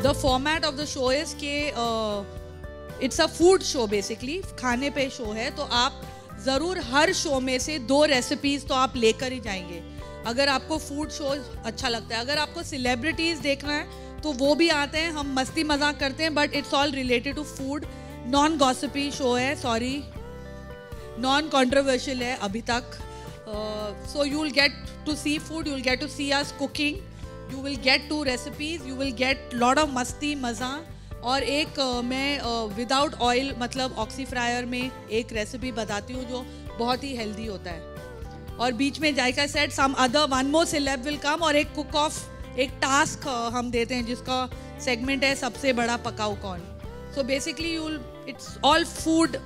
The format of the show is कि it's a food show basically, खाने पे show है, तो आप ज़रूर हर शो में से 2 रेसिपीज़ तो आप लेकर ही जाएंगे अगर आपको फूड शो अच्छा लगता है। अगर आपको सेलिब्रिटीज़ देखना है तो वो भी आते हैं, हम मस्ती मजाक करते हैं, but it's all related to food. Non gossipy show है, सॉरी, नॉन कंट्रोवर्शियल है अभी तक। So you will get to see food, you will get to see us cooking, you will get 2 recipes, you will get lot of मस्ती मज़ा। और एक मैं without oil मतलब ऑक्सी फ्रायर में एक रेसिपी बताती हूँ जो बहुत ही हेल्दी होता है। और बीच में जायका set some other 1 more celeb will come, और एक कुक ऑफ, एक टास्क हम देते हैं जिसका सेगमेंट है सबसे बड़ा पकाऊ कौन। So basically it's all food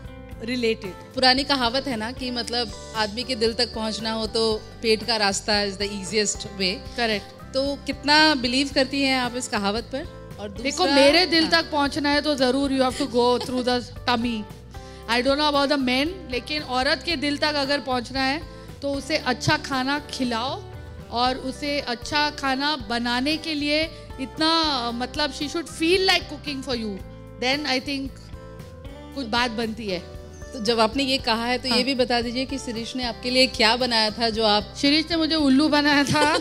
related. पुरानी कहावत है ना कि मतलब आदमी के दिल तक पहुँचना हो तो पेट का रास्ता is the easiest way. Correct. तो कितना बिलीव करती हैं आप इस कहावत पर? और देखो, मेरे दिल तक पहुंचना है तो जरूर you have to go through the tummy. I don't know about the men, लेकिन औरत के दिल तक अगर पहुंचना है तो उसे अच्छा खाना खिलाओ, और उसे अच्छा खाना बनाने के लिए इतना मतलब she should feel like cooking for you, then I think कुछ बात बनती है। तो जब आपने ये कहा है तो ये भी बता दीजिए कि शिरीष ने आपके लिए क्या बनाया था जो आप... शिरीष ने मुझे उल्लू बनाया था।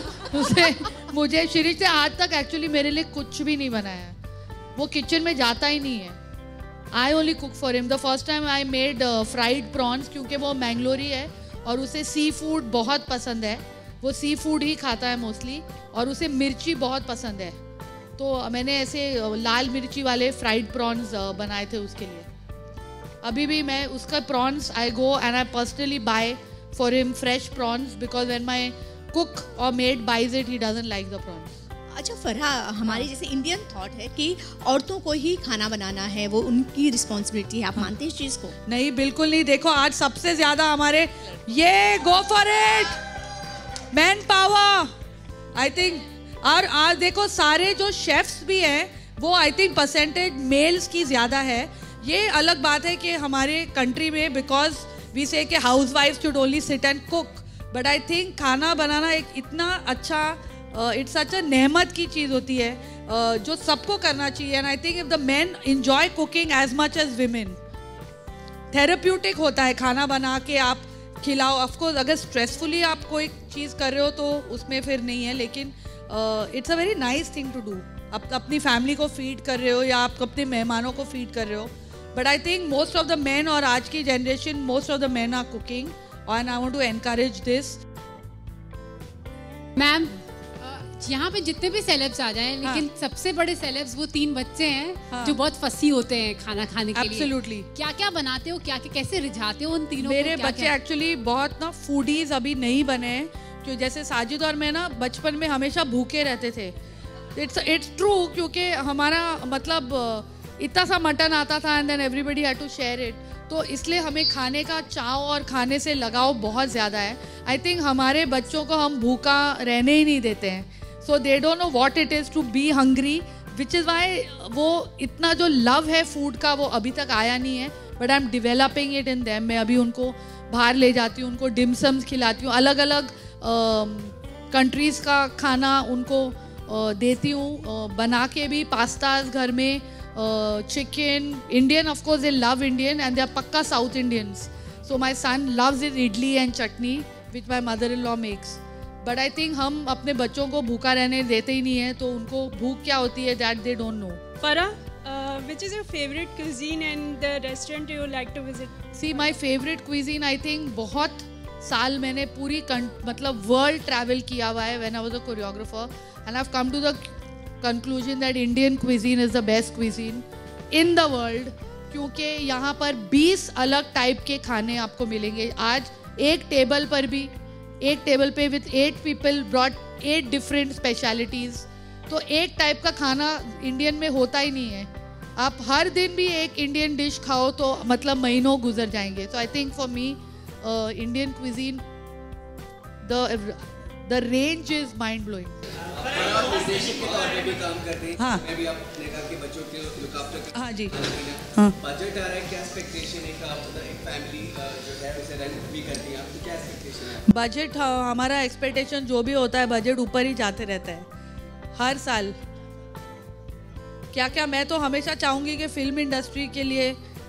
मुझे शिरीष ने आज तक एक्चुअली मेरे लिए कुछ भी नहीं बनाया, वो किचन में जाता ही नहीं है। I only cook for him. The first time I made fried prawns, क्योंकि वो मैंगलोरी है और उसे सी फूड बहुत पसंद है, वो सी फूड ही खाता है मोस्टली, और उसे मिर्ची बहुत पसंद है। तो मैंने ऐसे लाल मिर्ची वाले फ्राइड प्रॉन्स बनाए थे उसके लिए। अभी भी मैं उसका prawns I go and I personally buy for him fresh prawns, because when my cook और maid buys it he doesn't like the prawns. अच्छा फरहा, हमारे जैसे इंडियन थॉट है कि औरतों को ही खाना बनाना है, वो उनकी रिस्पॉन्सिबिलिटी है, आप मानते हैं इस चीज़ को? नहीं, बिल्कुल नहीं। देखो, आज सबसे ज्यादा हमारे ये go for it man power I think. और आज देखो सारे जो शेफ्स भी हैं वो आई थिंक परसेंटेज मेल्स की ज्यादा है। ये अलग बात है कि हमारे कंट्री में बिकॉज वी से कि house wife should only sit and cook, but I think खाना बनाना एक इतना अच्छा इट्स सच अ नेमत की चीज़ होती है जो सबको करना चाहिए। And I think if the men enjoy cooking as much as women, therapeutic होता है खाना बना के आप खिलाओ। ऑफकोर्स अगर स्ट्रेसफुली आप कोई चीज़ कर रहे हो तो उसमें फिर नहीं है, लेकिन it's a very nice thing to do. आप अपनी फैमिली को फीड कर रहे हो या आप अपने मेहमानों को फीड कर रहे हो। But I think most of the men, और आज की generation most of the men are cooking, and I want to encourage this. मैम, यहाँ पे जितने भी सेलेब्स आ जाएं, लेकिन सबसे बड़े सेलेब्स वो 3 बच्चे हैं जो बहुत फसी होते हैं खाना खाने के लिए। एब्सोल्युटली। क्या क्या बनाते हो, क्या कैसे रिझाते हो उन तीनों मेरे को? बच्चे एक्चुअली बहुत ना फूडीज अभी नहीं बने हैं, क्यों जैसे साजिद और मैं ना बचपन में हमेशा भूखे रहते थे। इट्स ट्रू, क्योंकि हमारा मतलब इतना सा मटन आता था and then everybody had to share it, तो इसलिए हमें खाने का चाव और खाने से लगाव बहुत ज़्यादा है। आई थिंक हमारे बच्चों को हम भूखा रहने ही नहीं देते हैं, so they don't know what it is to be hungry, which is why वो इतना जो लव है फूड का वो अभी तक आया नहीं है, but I am developing it in them. मैं अभी उनको बाहर ले जाती हूँ, उनको डिमसम्स खिलाती हूँ, अलग अलग कंट्रीज़ का खाना उनको देती हूँ बना के भी, पास्ताज घर में, chicken, Indian, of course they love Indian and they are pakka South Indians. So my son loves his idli and chutney which my mother-in-law makes. But I think हम अपने बच्चों को भूखा रहने देते ही नहीं है, तो उनको भूख क्या होती है that they don't know. Farah, which is your favorite cuisine and the restaurant you like to visit? See, my favorite cuisine I think बहुत साल मैंने पूरी मतलब वर्ल्ड ट्रैवल किया हुआ है when I was a choreographer and I've come to the conclusion that Indian cuisine is the best cuisine in the world, क्योंकि यहाँ पर 20 अलग टाइप के खाने आपको मिलेंगे। आज एक टेबल पर भी, एक टेबल पे with 8 people brought 8 different specialities, तो एक टाइप का खाना इंडियन में होता ही नहीं है। आप हर दिन भी एक इंडियन डिश खाओ तो मतलब महीनों गुजर जाएंगे। So I think for me Indian cuisine the range is mind blowing. आप निर्देशक के तौर पे भी काम करते हैं। हाँ। मैं भी आपने कहा कि बच्चों के लुक आफ्टर। हाँ जी। हाँ। बजट आ रहा है, क्या एक्सपेक्टेशन है का एक फैमिली जो है उसे रन भी करती हैं आप, तो क्या एक्सपेक्टेशन है? बजट हमारा एक्सपेक्टेशन जो भी होता है बजट ऊपर ही जाते रहता है हर साल। क्या क्या मैं तो हमेशा चाहूँगी कि फिल्म इंडस्ट्री के लिए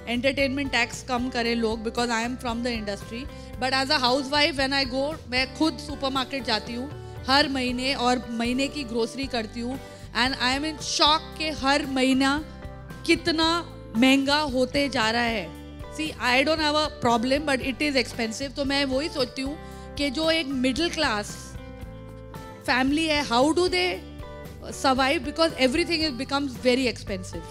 एंटरटेनमेंट टैक्स कम करें लोग, because I am from the industry. But as a housewife when I go, मैं खुद सुपरमार्केट जाती हूँ हर महीने और महीने की ग्रोसरी करती हूँ, and I am in shock कि हर महीना कितना महंगा होते जा रहा है। See I don't have a problem but it is expensive. तो मैं वही सोचती हूँ कि जो एक middle class family how, do they दे survive because everything is becomes very expensive.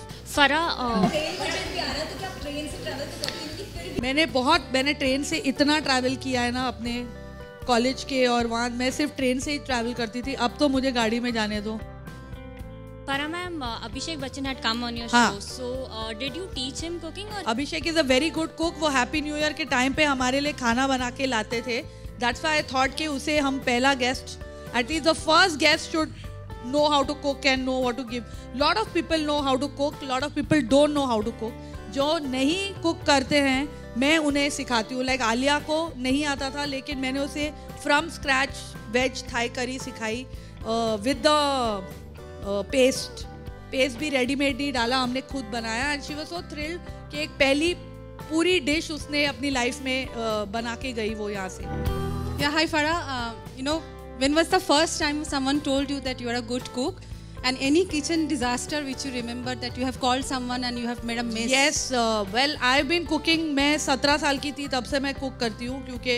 मैंने ट्रेन से इतना ट्रैवल किया है ना अपने कॉलेज के, और वहाँ मैं सिर्फ ट्रेन से ही ट्रैवल करती थी, अब तो मुझे गाड़ी में जाने दो। Farah ma'am, Abhishek Bachchan had come on your हाँ. show. So did you teach him cooking or? Abhishek is a very good cook. वो हैप्पी न्यू ईयर के टाइम पे हमारे लिए खाना बना के लाते थे। दैट्स व्हाई आई थॉट कि उसे हम पहला guest, at least the first guest should know how to cook and know what to give. Lot of people know how to cook, lot of people don't know how to cook. जो नहीं cook करते हैं मैं उन्हें सिखाती हूँ। Like Alia को नहीं आता था, लेकिन मैंने उसे from scratch veg Thai curry सिखाई विद द पेस्ट भी रेडीमेड नहीं डाला, हमने खुद बनाया, and she was so thrilled कि एक पहली पूरी डिश उसने अपनी लाइफ में बना के गई वो यहाँ से। Yeah, hi Farah. When was the first time someone told you that you are a good cook, and any kitchen disaster which you remember that you have called someone and you have made a mess? Yes, well I've been cooking. मैं 17 साल की थी तब से मैं cook करती हूँ, क्योंकि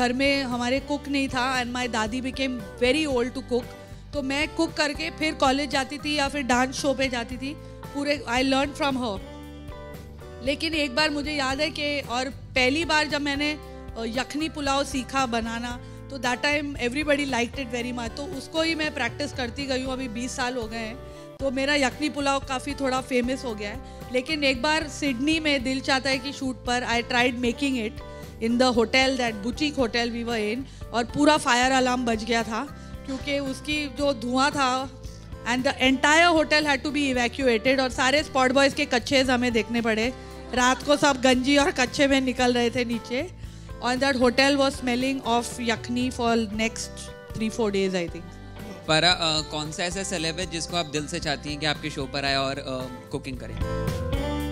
घर में हमारे कुक नहीं था एंड माय दादी became very old to cook. तो मैं कुक करके फिर कॉलेज जाती थी या फिर डांस शो पे जाती थी, पूरे I learned from her. लेकिन एक बार मुझे याद है कि, और पहली बार जब मैंने यखनी पुलाव सीखा बनाना, तो that time everybody liked it very much, तो उसको ही मैं प्रैक्टिस करती गई हूँ। अभी 20 साल हो गए हैं, तो मेरा यखनी पुलाव काफ़ी थोड़ा फेमस हो गया है। लेकिन एक बार सिडनी में दिल चाहता है कि शूट पर I tried making it in the hotel, that boutique hotel we were in, और पूरा फायर अलार्म बज गया था क्योंकि उसकी जो धुआं था, and the entire hotel had to be evacuated, और सारे स्पॉट बॉयज़ के कच्चेज हमें देखने पड़े। रात को सब गंजी और कच्चे में निकल रहे थे नीचे, and that hotel was smelling of yakni for next 3-4 days I think. पर कौन सा ऐसा सेलेब है जिसको आप दिल से चाहती हैं कि आपके शो पर आए और कुकिंग करें?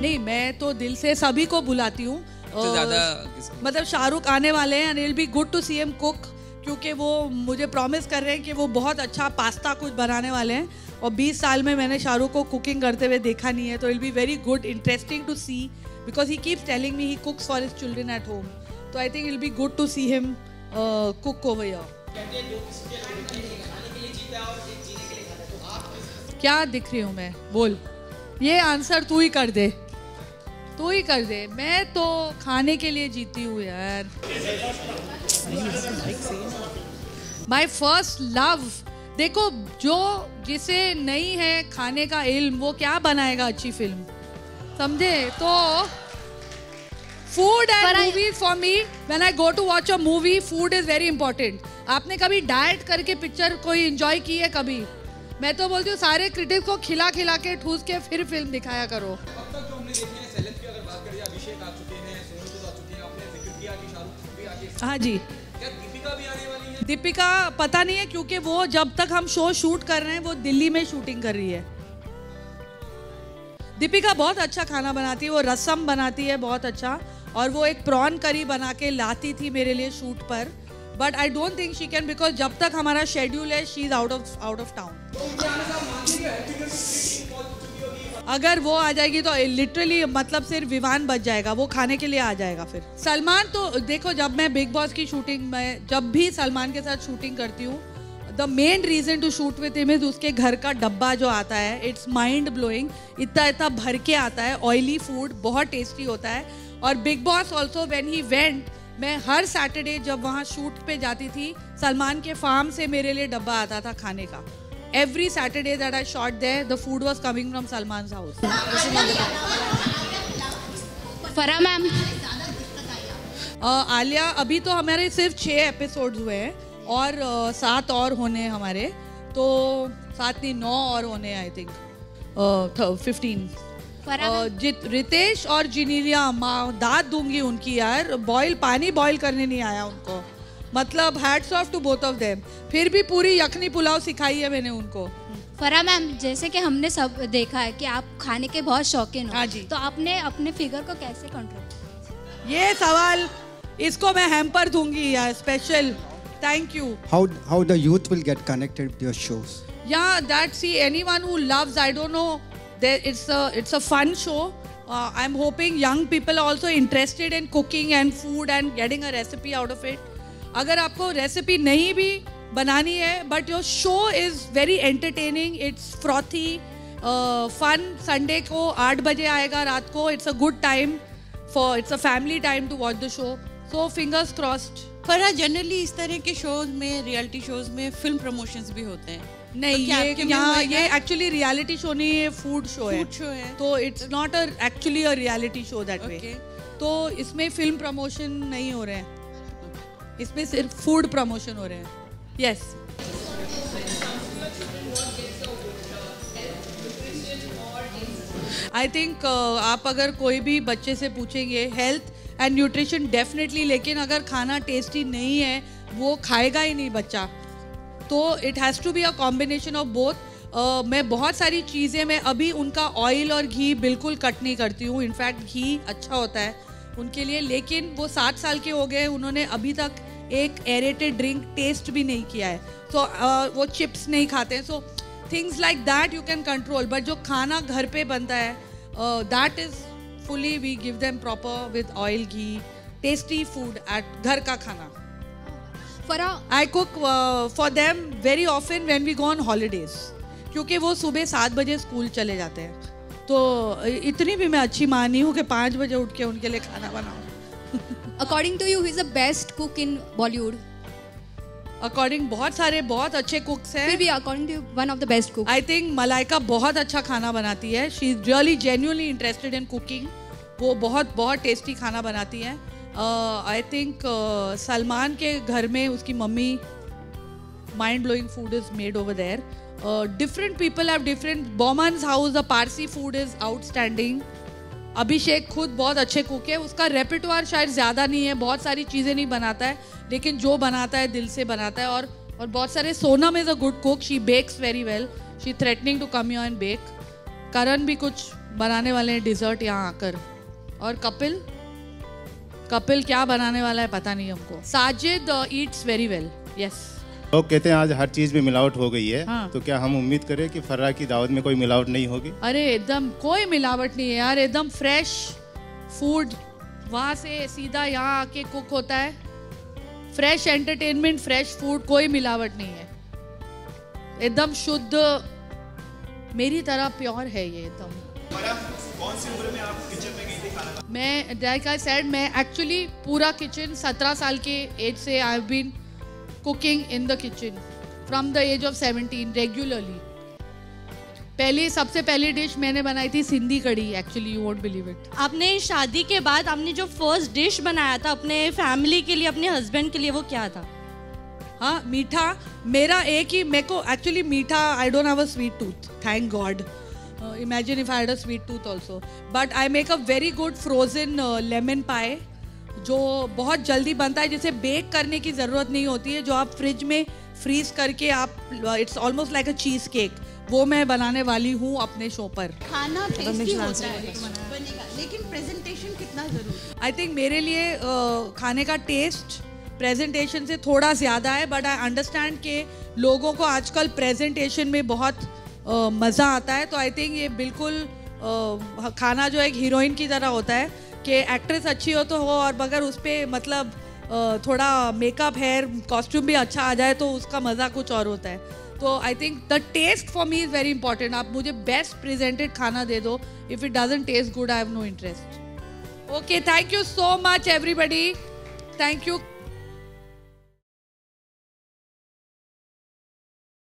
नहीं, मैं तो दिल से सभी को बुलाती हूँ। मतलब शाहरुख आने वाले हैं, and it'll be good to see him cook, क्योंकि वो मुझे प्रॉमिस कर रहे हैं कि वो बहुत अच्छा पास्ता कुछ बनाने वाले हैं, और 20 साल में मैंने शाहरुख को कुकिंग करते हुए देखा नहीं है, तो it'll be very good, interesting to see, because he keeps telling me he cooks for his children at home. So I think it'll be good to see him cook over here. क्या दिख रही हूँ मैं? बोल, ये answer तू ही कर दे, तू ही कर दे। मैं तो खाने के लिए जीती हूँ यार। My first love. देखो, जो जिसे नहीं है खाने का इल्म, वो क्या बनाएगा अच्छी फिल्म, समझे? तो food and movies for me, when I go to watch a movie, food is very important. आपने कभी डाइट करके पिक्चर कोई एंजॉय की है कभी? मैं तो बोलती हूँ सारे क्रिटिक्स को खिला खिला के ठूस के फिर फिल्म दिखाया करो। अब तक जो हमने देखे हैं सेलेब्स की अगर बात करें, अभिषेक आ चुके हैं, सोनम सूद आ चुके हैं, आपने जिक्र किया कि शाहरुख भी आगे। हाँ जी। क्या दीपिका भी आने वाली है? दीपिका पता नहीं है, क्योंकि वो जब तक हम शो शूट कर रहे हैं वो दिल्ली में शूटिंग कर रही है। दीपिका बहुत अच्छा खाना बनाती है, वो रसम बनाती है बहुत अच्छा, और वो एक प्रॉन करी बना के लाती थी मेरे लिए शूट पर, but I don't think she can, because जब तक हमारा शेड्यूल है she is out of town. अगर वो आ जाएगी तो लिटरली मतलब सिर्फ विवान बच जाएगा, वो खाने के लिए आ जाएगा। फिर सलमान तो देखो, जब मैं बिग बॉस की शूटिंग में जब भी सलमान के साथ शूटिंग करती हूँ, the main reason to shoot with him is उसके घर का डब्बा जो आता है, इट्स माइंड ब्लोइंग। इतना इतना भर के आता है, ऑयली फूड बहुत टेस्टी होता है। और big boss also when he went, मैं हर सैटरडे जब वहाँ शूट पे जाती थी, सलमान के फार्म से मेरे लिए डब्बा आता था खाने का। Every Saturday that I shot there, the food was coming from Salman's house. फरा मैम, आलिया, अभी तो हमारे सिर्फ 6 एपिसोड्स हुए हैं और 7 और होने हमारे, तो 7 नहीं 9 और होने आई थिंक 15 रितेश और जिनीलिया माँ दाद दूंगी उनकी यार, पानी बॉईल करने नहीं आया उनको, मतलब hats off to both of them. फिर भी पूरी यखनी पुलाव सिखाई है मैंने उनको। फरा मैम, जैसे कि हमने सब देखा है कि आप खाने के बहुत शौकीन हो, हाँ जी। तो आपने अपने फिगर को कैसे कंट्रोल? ये सवाल इसको मैं हैम्पर दूंगी यार, special. Thank you. How the youth will get connected with your shows? Yeah, anyone who loves, I don't know, it's a fun show. I'm hoping young people are also interested in cooking and food and getting a recipe out of it. अगर आपको recipe नहीं भी बनानी है, but your show is very entertaining, it's frothy, fun. Sunday को 8 बजे आएगा रात को. It's a good time it's a family time to watch the show. So fingers crossed. फरा, जनरली इस तरह के शोज में, रियलिटी शोज में फिल्म प्रमोशंस भी होते हैं? नहीं, तो ये एक्चुअली रियलिटी शो नहीं है, फूड शो है। तो it's not actually a reality show that way. तो इसमें फिल्म प्रमोशन नहीं हो रहे हैं, इसमें सिर्फ फूड प्रमोशन हो रहे हैं। यस। आई थिंक आप अगर कोई भी बच्चे से पूछेंगे हेल्थ एंड न्यूट्रिशन डेफिनेटली, लेकिन अगर खाना टेस्टी नहीं है वो खाएगा ही नहीं बच्चा। तो it has to be a combination of both. मैं बहुत सारी चीज़ें, मैं अभी उनका ऑयल और घी बिल्कुल कट नहीं करती हूँ, इनफैक्ट घी अच्छा होता है उनके लिए, लेकिन वो 7 साल के हो गए, उन्होंने अभी तक एक एरेटेड ड्रिंक टेस्ट भी नहीं किया है। तो वो चिप्स नहीं खाते हैं। So things like that you can control, but जो खाना घर पे बनता है that is fully we give them proper with oil ghee tasty food at घर का खाना। I cook for them very often when we go on holidays, क्योंकि वो सुबह 7 बजे स्कूल चले जाते हैं। तो इतनी भी मैं अच्छी माँ नहीं हूँ कि 5 बजे उठ के उनके लिए खाना बनाऊँ। According to you, who is the best cook in Bollywood? According बहुत अच्छे cooks हैं। फिर भी according to you, one of the best cooks? I think Malaika बहुत अच्छा खाना बनाती है। She is really genuinely interested in cooking. वो बहुत टेस्टी खाना बनाती है। आई थिंक सलमान के घर में उसकी mummy mind blowing food is made over there. Different people have different. Boman's house the Parsi food is outstanding. Abhishek खुद बहुत अच्छे कुक है, उसका रेpertoire शायद ज़्यादा नहीं है, बहुत सारी चीज़ें नहीं बनाता है, लेकिन जो बनाता है दिल से बनाता है। और बहुत सारे, Sonam is a good cook, she bakes very well, she threatening to come here and bake. Karan भी कुछ बनाने वाले हैं डिज़र्ट यहाँ आकर। और कपिल क्या बनाने वाला है पता नहीं हमको। Sajid Yeats very well. Yes. लोग कहते हैं आज हर चीज में मिलावट हो गई है। हाँ। तो क्या हम उम्मीद करें कि फर्रा की दावत में कोई मिलावट नहीं होगी? अरे एकदम कोई मिलावट नहीं है यार, एकदम फ्रेश फूड, वहाँ से सीधा यहाँ आके कुक होता है। फ्रेश एंटरटेनमेंट, फ्रेश फूड, कोई मिलावट नहीं है, एकदम शुद्ध, मेरी तरह प्योर है ये एकदम। कौन सी उम्र में आप किचन में गई थी खाना? मैं लाइक आई सेड, मैं एक्चुअली पूरा किचन 17 साल के एज से I have been cooking in the kitchen from the age of 17 regularly. सबसे पहली डिश मैंने बनाई थी सिंधी कढ़ी, actually you won't believe it. आपने शादी के बाद आपने जो फर्स्ट डिश बनाया था अपने फैमिली के लिए, अपने हस्बैंड के लिए, वो क्या था? हाँ, मीठा। मेरा एक ही, मेरे को एक्चुअली मीठा, आई don't have a sweet tooth, thank God. Imagine if I had a sweet tooth also. But I make a very good frozen lemon pie, जो बहुत जल्दी बनता है, जिसे बेक करने की ज़रूरत नहीं होती है, जो आप फ्रिज में फ्रीज करके आप, it's almost like a cheese cake, वो मैं बनाने वाली हूँ अपने शो पर। खाना टेस्टी होता है बनेगा, लेकिन प्रेजेंटेशन कितना ज़रूरी? आई थिंक मेरे लिए खाने का टेस्ट प्रेजेंटेशन से थोड़ा ज़्यादा है, बट आई अंडरस्टैंड कि लोगों को आजकल प्रेजेंटेशन में बहुत मज़ा आता है। तो आई थिंक ये बिल्कुल खाना जो एक हीरोइन की तरह होता है कि एक्ट्रेस अच्छी हो तो हो, और मगर उस पर मतलब थोड़ा मेकअप, हेयर, कॉस्ट्यूम भी अच्छा आ जाए तो उसका मज़ा कुछ और होता है। तो I think the taste for me is very important. आप मुझे बेस्ट प्रेजेंटेड खाना दे दो, if it doesn't taste good I have no interest. Okay, thank you so much everybody, thank you.